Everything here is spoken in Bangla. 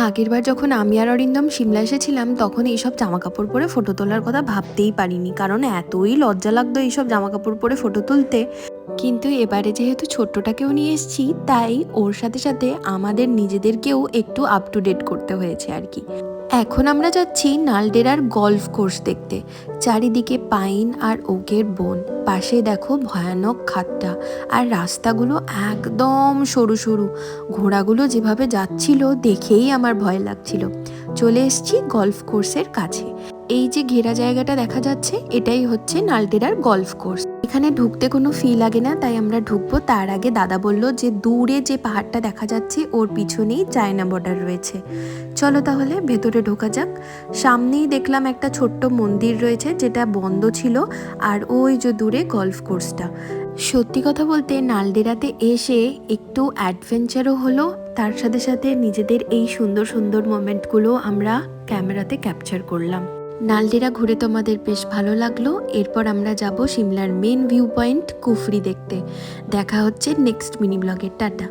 আগেরবার যখন আমি আর অরিন্দম সিমলা এসেছিলাম তখন এইসব জামা কাপড় পরে ফটো তোলার কথা ভাবতেই পারিনি, কারণ এতই লজ্জা লাগতো এইসব জামা কাপড় পরে ফটো তুলতে। কিন্তু এবারে যেহেতু ছোট্টটাকেও নিয়ে এসেছি, তাই ওর সাথে সাথে আমাদের নিজেদেরকেও একটু আপ টু ডেট করতে হয়েছে আর কি। এখন আমরা যাচ্ছি নালডেরার গলফ কোর্স দেখতে। চারিদিকে পাইন আর ওকের বন, পাশে দেখো ভয়ানক খাতটা, আর রাস্তাগুলো একদম সরু সরু। ঘোড়াগুলো যেভাবে যাচ্ছিল দেখেই আমার ভয় লাগছিল। চলে এসেছি গলফ কোর্সের কাছে। এই যে ঘেরা জায়গাটা দেখা যাচ্ছে, এটাই হচ্ছে নালডেরার গলফ কোর্স। এখানে ঢুকতে কোনো ফি লাগে না, তাই আমরা ঢুকবো। তার আগে দাদা বলল যে দূরে যে পাহাড়টা দেখা যাচ্ছে ওর পিছনেই চায়না বর্ডার রয়েছে। চলো তাহলে ভেতরে ঢোকা যাক। সামনেই দেখলাম একটা ছোট্ট মন্দির রয়েছে যেটা বন্ধ ছিল, আর ওই যে দূরে গলফ কোর্সটা। সত্যি কথা বলতে নালডেরাতে এসে একটু অ্যাডভেঞ্চারও হলো, তার সাথে সাথে নিজেদের এই সুন্দর সুন্দর মোমেন্টগুলো আমরা ক্যামেরাতে ক্যাপচার করলাম। নালডেরা ঘুরে তোমাদের বেশ ভালো লাগলো। এরপর আমরা যাব সিমলার মেন ভিউ পয়েন্ট কুফরি দেখতে। দেখা হচ্ছে নেক্সট মিনি ব্লগে। টাটা।